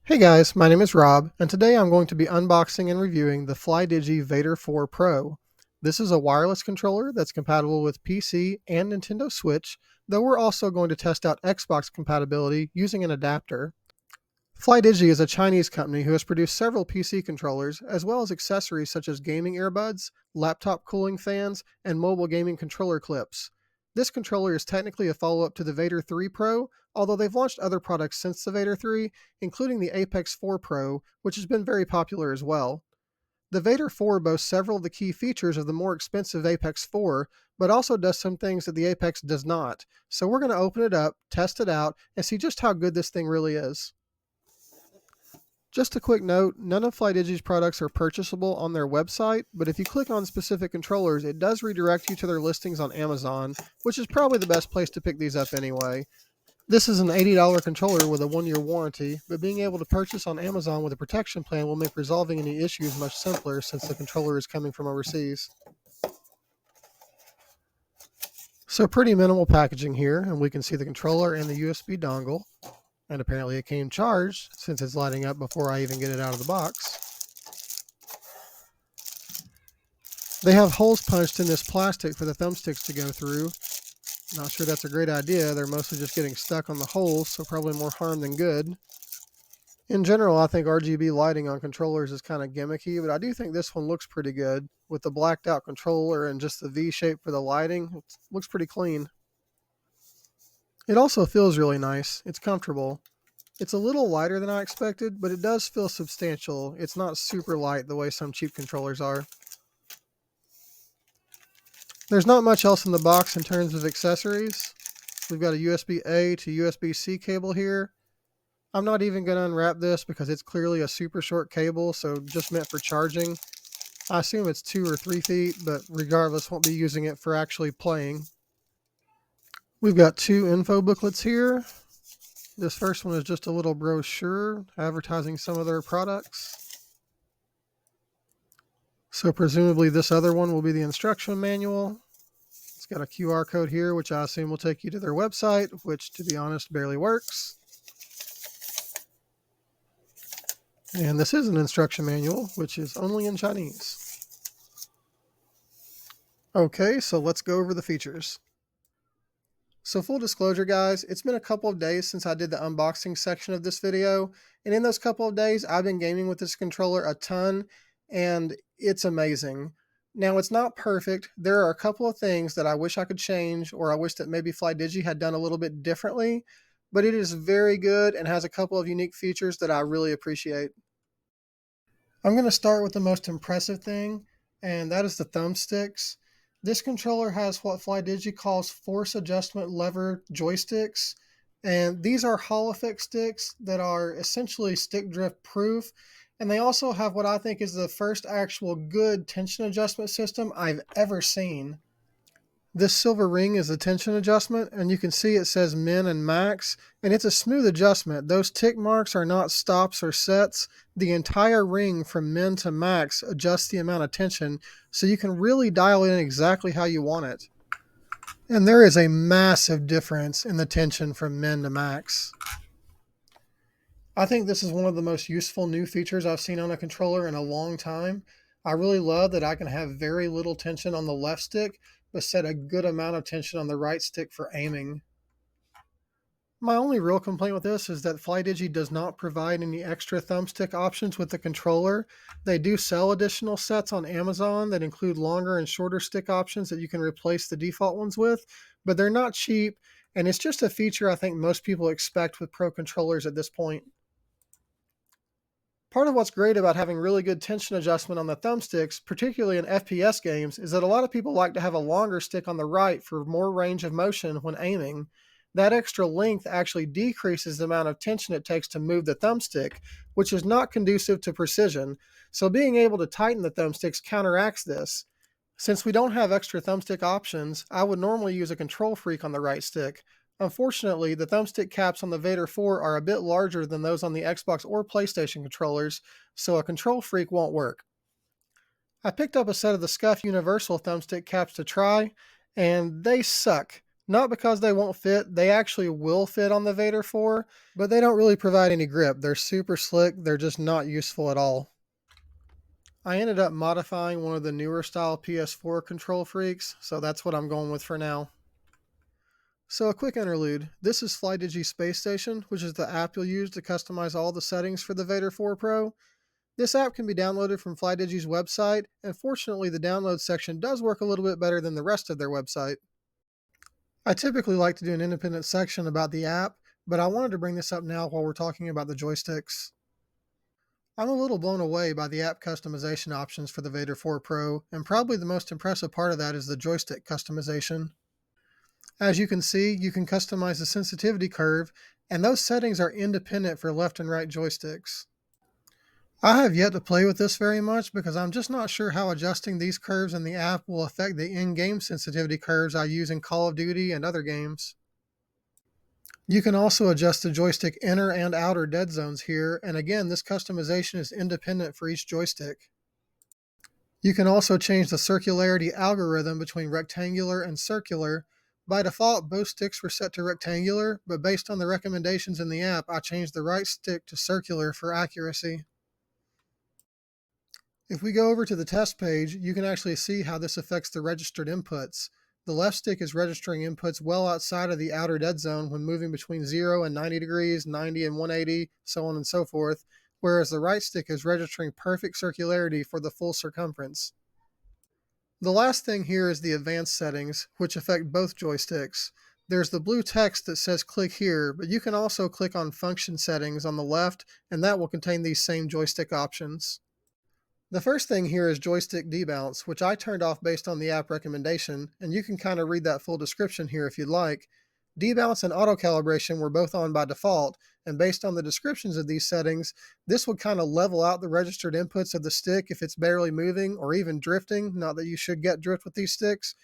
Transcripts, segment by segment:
Hey guys, my name is Rob, and today I'm going to be unboxing and reviewing the Flydigi Vader 4 Pro. This is a wireless controller that's compatible with PC and Nintendo Switch, though we're also going to test out Xbox compatibility using an adapter. Flydigi is a Chinese company who has produced several PC controllers, as well as accessories such as gaming earbuds, laptop cooling fans, and mobile gaming controller clips. This controller is technically a follow-up to the Vader 3 Pro, although they've launched other products since the Vader 3, including the Apex 4 Pro, which has been very popular as well. The Vader 4 boasts several of the key features of the more expensive Apex 4, but also does some things that the Apex does not. So we're going to open it up, test it out, and see just how good this thing really is. Just a quick note, none of Flydigi's products are purchasable on their website, but if you click on specific controllers, it does redirect you to their listings on Amazon, which is probably the best place to pick these up anyway. This is an $80 controller with a 1-year warranty, but being able to purchase on Amazon with a protection plan will make resolving any issues much simpler since the controller is coming from overseas. So pretty minimal packaging here, and we can see the controller and the USB dongle. And apparently it came charged since it's lighting up before I even get it out of the box. They have holes punched in this plastic for the thumbsticks to go through. Not sure that's a great idea. They're mostly just getting stuck on the holes, so probably more harm than good. In general, I think RGB lighting on controllers is kind of gimmicky, but I do think this one looks pretty good. With the blacked out controller and just the V shape for the lighting, it looks pretty clean. It also feels really nice. It's comfortable. It's a little lighter than I expected, but it does feel substantial. It's not super light the way some cheap controllers are. There's not much else in the box in terms of accessories. We've got a USB-A to USB-C cable here. I'm not even going to unwrap this because it's clearly a super short cable, so just meant for charging. I assume it's 2 or 3 feet, but regardless, won't be using it for actually playing. We've got 2 info booklets here. This first one is just a little brochure advertising some of their products. So presumably this other one will be the instruction manual. It's got a QR code here, which I assume will take you to their website, which, to be honest, barely works. And this is an instruction manual, which is only in Chinese. Okay, so let's go over the features. So full disclosure, guys, it's been a couple of days since I did the unboxing section of this video, and in those couple of days, I've been gaming with this controller a ton, and it's amazing. Now, it's not perfect. There are a couple of things that I wish I could change, or I wish that maybe Flydigi had done a little bit differently, but it is very good and has a couple of unique features that I really appreciate. I'm going to start with the most impressive thing, and that is the thumbsticks. This controller has what Flydigi calls force adjustment lever joysticks, and these are Holophix sticks that are essentially stick drift proof, and they also have what I think is the first actual good tension adjustment system I've ever seen. This silver ring is the tension adjustment, and you can see it says min and max, and it's a smooth adjustment. Those tick marks are not stops or sets. The entire ring from min to max adjusts the amount of tension, so you can really dial in exactly how you want it. And there is a massive difference in the tension from min to max. I think this is one of the most useful new features I've seen on a controller in a long time. I really love that I can have very little tension on the left stick, but set a good amount of tension on the right stick for aiming. My only real complaint with this is that Flydigi does not provide any extra thumbstick options with the controller. They do sell additional sets on Amazon that include longer and shorter stick options that you can replace the default ones with, but they're not cheap, and it's just a feature I think most people expect with pro controllers at this point. Part of what's great about having really good tension adjustment on the thumbsticks, particularly in FPS games, is that a lot of people like to have a longer stick on the right for more range of motion when aiming. That extra length actually decreases the amount of tension it takes to move the thumbstick, which is not conducive to precision, so being able to tighten the thumbsticks counteracts this. Since we don't have extra thumbstick options, I would normally use a control freak on the right stick. Unfortunately, the thumbstick caps on the Vader 4 are a bit larger than those on the Xbox or PlayStation controllers, so a control freak won't work. I picked up a set of the Scuff Universal thumbstick caps to try, and they suck. Not because they won't fit, they actually will fit on the Vader 4, but they don't really provide any grip. They're super slick, they're just not useful at all. I ended up modifying one of the newer style PS4 control freaks, so that's what I'm going with for now. So a quick interlude. This is Flydigi Space Station, which is the app you'll use to customize all the settings for the Vader 4 Pro. This app can be downloaded from Flydigi's website, and fortunately the download section does work a little bit better than the rest of their website. I typically like to do an independent section about the app, but I wanted to bring this up now while we're talking about the joysticks. I'm a little blown away by the app customization options for the Vader 4 Pro, and probably the most impressive part of that is the joystick customization. As you can see, you can customize the sensitivity curve, and those settings are independent for left and right joysticks. I have yet to play with this very much because I'm just not sure how adjusting these curves in the app will affect the in-game sensitivity curves I use in Call of Duty and other games. You can also adjust the joystick inner and outer dead zones here, and again, this customization is independent for each joystick. You can also change the circularity algorithm between rectangular and circular. By default, both sticks were set to rectangular, but based on the recommendations in the app, I changed the right stick to circular for accuracy. If we go over to the test page, you can actually see how this affects the registered inputs. The left stick is registering inputs well outside of the outer dead zone when moving between 0 and 90 degrees, 90 and 180, so on and so forth, whereas the right stick is registering perfect circularity for the full circumference. The last thing here is the advanced settings, which affect both joysticks. There's the blue text that says click here, but you can also click on function settings on the left, and that will contain these same joystick options. The first thing here is joystick debounce, which I turned off based on the app recommendation, and you can kind of read that full description here if you'd like. Debounce and auto calibration were both on by default, and based on the descriptions of these settings, this would kind of level out the registered inputs of the stick if it's barely moving or even drifting. Not that you should get drift with these sticks,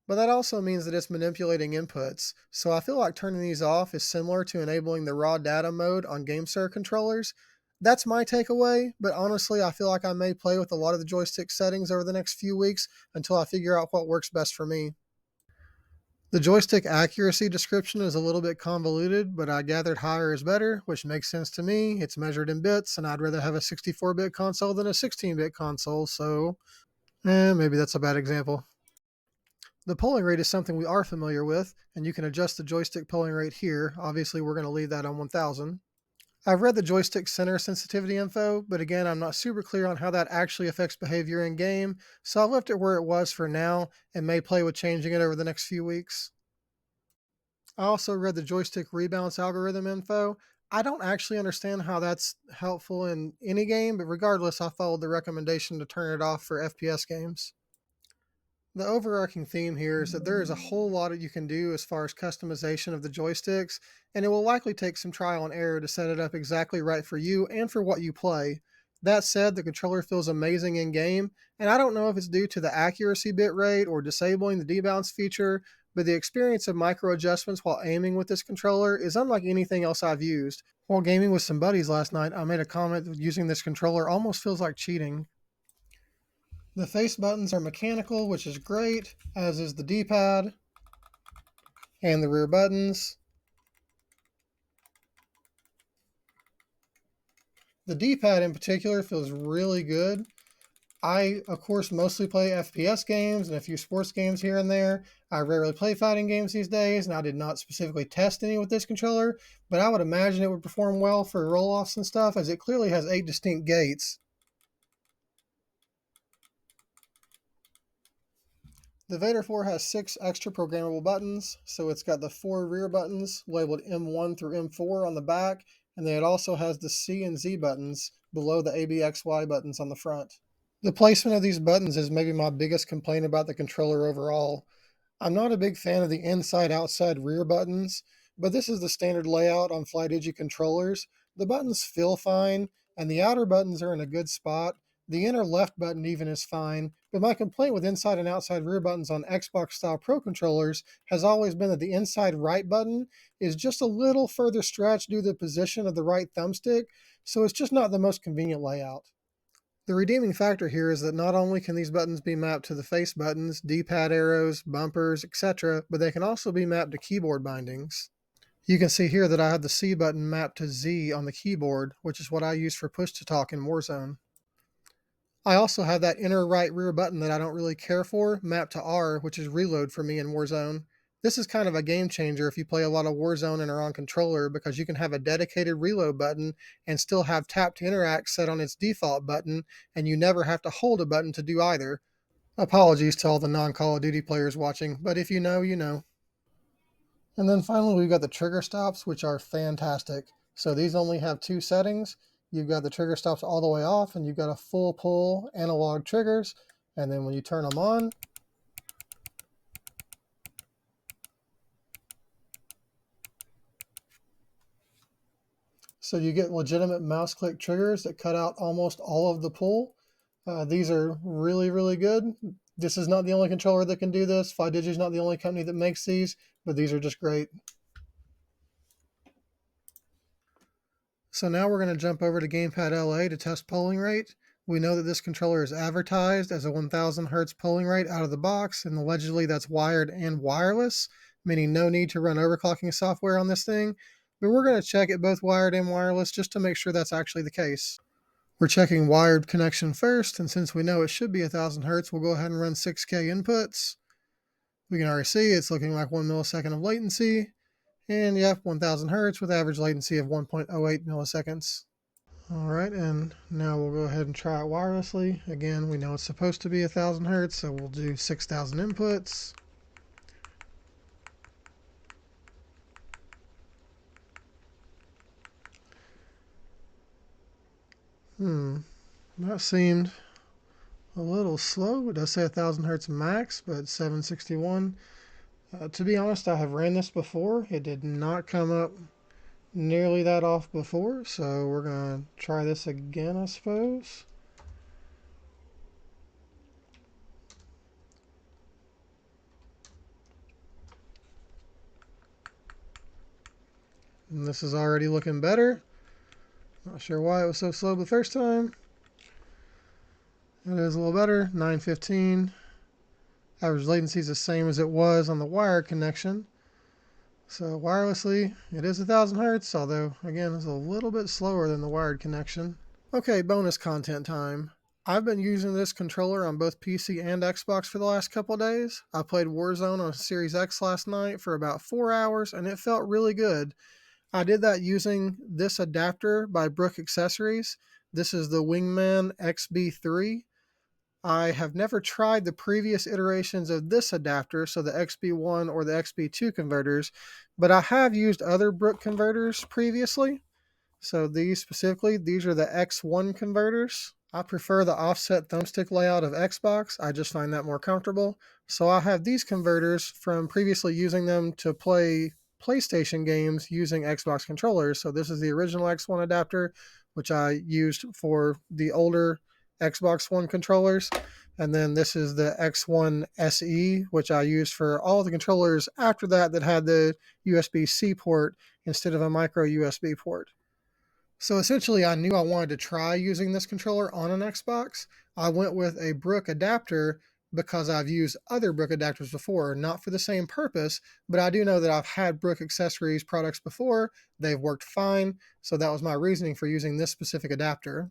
but that also means that it's manipulating inputs. So I feel like turning these off is similar to enabling the raw data mode on GameSir controllers. That's my takeaway, but honestly, I feel like I may play with a lot of the joystick settings over the next few weeks until I figure out what works best for me. The joystick accuracy description is a little bit convoluted, but I gathered higher is better, which makes sense to me. It's measured in bits, and I'd rather have a 64-bit console than a 16-bit console, so maybe that's a bad example. The polling rate is something we are familiar with, and you can adjust the joystick polling rate here. Obviously, we're going to leave that on 1000. I've read the joystick center sensitivity info, but again, I'm not super clear on how that actually affects behavior in game, so I've left it where it was for now and may play with changing it over the next few weeks. I also read the joystick rebalance algorithm info. I don't actually understand how that's helpful in any game, but regardless, I followed the recommendation to turn it off for FPS games. The overarching theme here is that there is a whole lot that you can do as far as customization of the joysticks, and it will likely take some trial and error to set it up exactly right for you and for what you play. That said, the controller feels amazing in game, and I don't know if it's due to the accuracy bitrate or disabling the debounce feature, but the experience of micro adjustments while aiming with this controller is unlike anything else I've used. While gaming with some buddies last night, I made a comment that using this controller almost feels like cheating. The face buttons are mechanical, which is great, as is the D-pad and the rear buttons. The D-pad in particular feels really good. I, of course, mostly play FPS games and a few sports games here and there. I rarely play fighting games these days, and I did not specifically test any with this controller, but I would imagine it would perform well for roll-offs and stuff, as it clearly has 8 distinct gates. The Vader 4 has 6 extra programmable buttons, so it's got the 4 rear buttons labeled M1 through M4 on the back, and then it also has the C and Z buttons below the ABXY buttons on the front. The placement of these buttons is maybe my biggest complaint about the controller overall. I'm not a big fan of the inside-outside rear buttons, but this is the standard layout on Flydigi controllers. The buttons feel fine, and the outer buttons are in a good spot. The inner left button even is fine, but my complaint with inside and outside rear buttons on Xbox-style Pro controllers has always been that the inside right button is just a little further stretched due to the position of the right thumbstick, so it's just not the most convenient layout. The redeeming factor here is that not only can these buttons be mapped to the face buttons, D-pad arrows, bumpers, etc., but they can also be mapped to keyboard bindings. You can see here that I have the C button mapped to Z on the keyboard, which is what I use for push-to-talk in Warzone. I also have that inner right rear button that I don't really care for mapped to R, which is reload for me in Warzone. This is kind of a game changer if you play a lot of Warzone and are on controller, because you can have a dedicated reload button and still have tap to interact set on its default button, and you never have to hold a button to do either. Apologies to all the non-Call of Duty players watching, but if you know, you know. And then finally, we've got the trigger stops, which are fantastic. So these only have two settings. You've got the trigger stops all the way off, and you've got a full pull analog triggers. And then when you turn them on, so you get legitimate mouse click triggers that cut out almost all of the pull. These are really, really good. This is not the only controller that can do this. Flydigi is not the only company that makes these, but these are just great. So now we're going to jump over to Gamepad LA to test polling rate. We know that this controller is advertised as a 1000 Hertz polling rate out of the box, and allegedly that's wired and wireless, meaning no need to run overclocking software on this thing. But we're going to check it both wired and wireless just to make sure that's actually the case. We're checking wired connection first, and since we know it should be 1000 Hertz, we'll go ahead and run 6K inputs. We can already see it's looking like 1 millisecond of latency. And yep, 1000 Hertz with average latency of 1.08 milliseconds. All right, and now we'll go ahead and try it wirelessly. Again, we know it's supposed to be 1000 Hertz, so we'll do 6000 inputs. That seemed a little slow. It does say 1000 Hertz max, but 761. To be honest, I have ran this before. It did not come up nearly that off before, so we're going to try this again, I suppose. And this is already looking better. Not sure why it was so slow the first time. It is a little better, 915. Average latency is the same as it was on the wire connection. So wirelessly, it is 1000 Hertz, although again, it's a little bit slower than the wired connection. Okay, bonus content time. I've been using this controller on both PC and Xbox for the last couple of days. I played Warzone on Series X last night for about 4 hours, and it felt really good. I did that using this adapter by Brook Accessories. This is the Wingman XB3. I have never tried the previous iterations of this adapter, so the XB1 or the XB2 converters, but I have used other Brook converters previously. So these specifically, these are the X1 converters. I prefer the offset thumbstick layout of Xbox. I just find that more comfortable. So I have these converters from previously using them to play PlayStation games using Xbox controllers. So this is the original X1 adapter, which I used for the older Xbox One controllers. And then this is the X1 SE, which I used for all the controllers after that that had the USB-C port instead of a micro USB port. So essentially, I knew I wanted to try using this controller on an Xbox. I went with a Brook adapter because I've used other Brook adapters before, not for the same purpose, but I do know that I've had Brook accessories products before. They've worked fine, so that was my reasoning for using this specific adapter.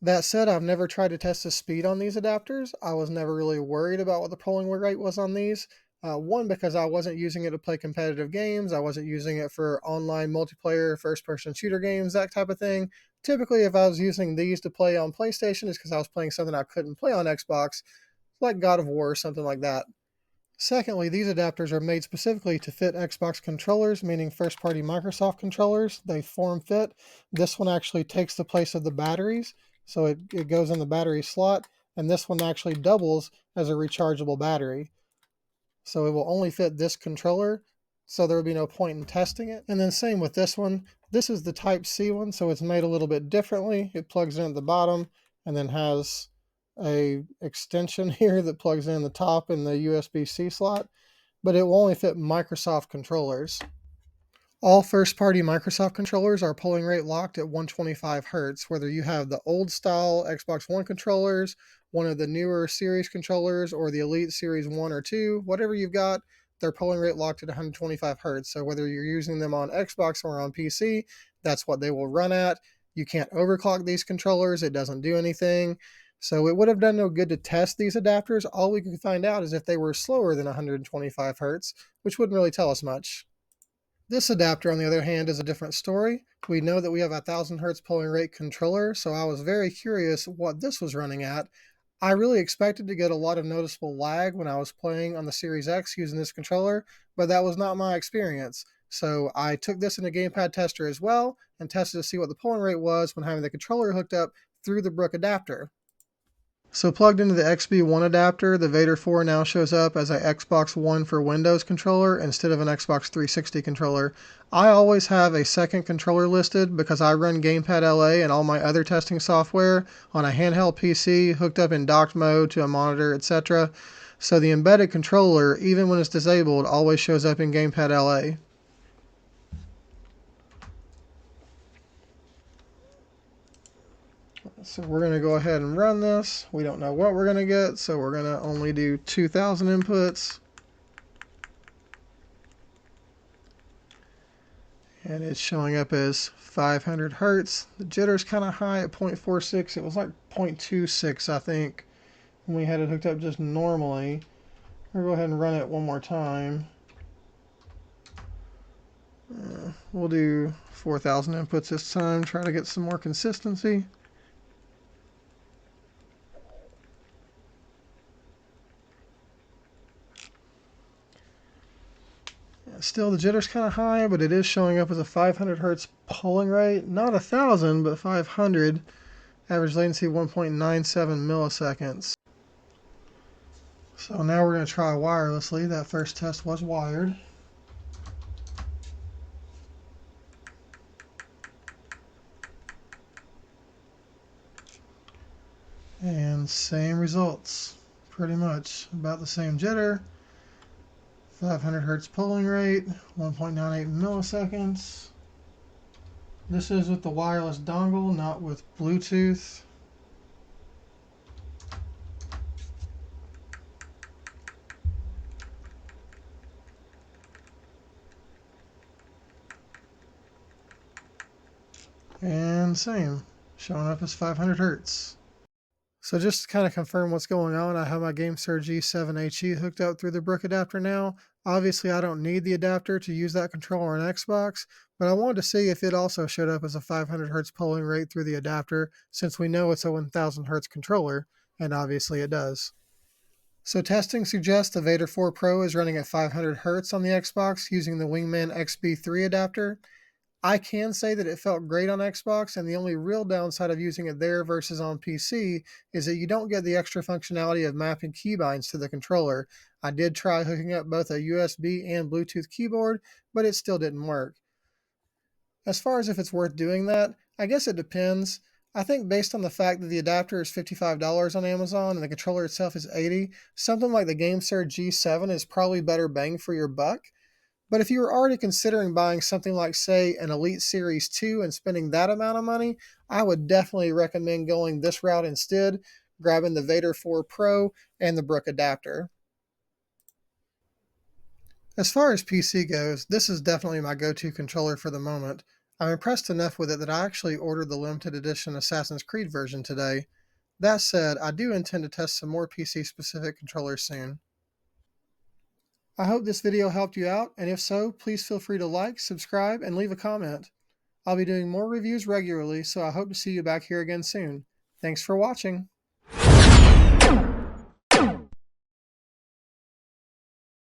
That said, I've never tried to test the speed on these adapters. I was never really worried about what the polling rate was on these. One, because I wasn't using it to play competitive games. I wasn't using it for online multiplayer, first-person shooter games, that type of thing. Typically, if I was using these to play on PlayStation, it's because I was playing something I couldn't play on Xbox, like God of War or something like that. Secondly, these adapters are made specifically to fit Xbox controllers, meaning first-party Microsoft controllers. They form fit. This one actually takes the place of the batteries, so it goes in the battery slot, and this one actually doubles as a rechargeable battery. So it will only fit this controller, so there would be no point in testing it. And then same with this one. This is the Type C one, so it's made a little bit differently. It plugs in at the bottom and then has a extension here that plugs in the top in the USB-C slot, but it will only fit Microsoft controllers. All first-party Microsoft controllers are polling rate locked at 125 Hz, whether you have the old style Xbox One controllers, one of the newer series controllers, or the Elite Series 1 or 2, whatever you've got, they're polling rate locked at 125 Hz. So whether you're using them on Xbox or on PC, that's what they will run at. You can't overclock these controllers, it doesn't do anything. So it would have done no good to test these adapters. All we could find out is if they were slower than 125 Hz, which wouldn't really tell us much. This adapter, on the other hand, is a different story. We know that we have a 1000 Hz polling rate controller, so I was very curious what this was running at. I really expected to get a lot of noticeable lag when I was playing on the Series X using this controller, but that was not my experience. So I took this in a gamepad tester as well and tested to see what the polling rate was when having the controller hooked up through the Brook adapter. So plugged into the XB1 adapter, the Vader 4 now shows up as an Xbox One for Windows controller instead of an Xbox 360 controller. I always have a second controller listed because I run Gamepad LA and all my other testing software on a handheld PC hooked up in docked mode to a monitor, etc. So the embedded controller, even when it's disabled, always shows up in Gamepad LA. So we're going to go ahead and run this. We don't know what we're going to get, so we're going to only do 2000 inputs. And it's showing up as 500 Hertz. The jitter's kind of high at 0.46. It was like 0.26, I think, when we had it hooked up just normally. We'll go ahead and run it one more time. We'll do 4000 inputs this time, try to get some more consistency. Still, the jitter's kind of high, but it is showing up as a 500 Hertz polling rate. Not 1000, but 500. Average latency 1.97 milliseconds. So now we're going to try wirelessly. That first test was wired. And same results. Pretty much about the same jitter. 500 Hertz polling rate, 1.98 milliseconds. This is with the wireless dongle, not with Bluetooth. And same, showing up as 500 Hertz. So just to kind of confirm what's going on, I have my GameSir G7HE hooked up through the Brook adapter now. Obviously, I don't need the adapter to use that controller on Xbox, but I wanted to see if it also showed up as a 500 Hz polling rate through the adapter, since we know it's a 1000 Hz controller, and obviously it does. So testing suggests the Vader 4 Pro is running at 500 Hz on the Xbox using the Wingman XB3 adapter. I can say that it felt great on Xbox, and the only real downside of using it there versus on PC is that you don't get the extra functionality of mapping keybinds to the controller. I did try hooking up both a USB and Bluetooth keyboard, but it still didn't work. As far as if it's worth doing that, I guess it depends. I think based on the fact that the adapter is $55 on Amazon and the controller itself is $80, something like the GameSir G7 is probably better bang for your buck. But if you were already considering buying something like, say, an Elite Series 2 and spending that amount of money, I would definitely recommend going this route instead, grabbing the Vader 4 Pro and the Brook adapter. As far as PC goes, this is definitely my go-to controller for the moment. I'm impressed enough with it that I actually ordered the limited edition Assassin's Creed version today. That said, I do intend to test some more PC-specific controllers soon. I hope this video helped you out, and if so, please feel free to like, subscribe, and leave a comment. I'll be doing more reviews regularly, so I hope to see you back here again soon. Thanks for watching.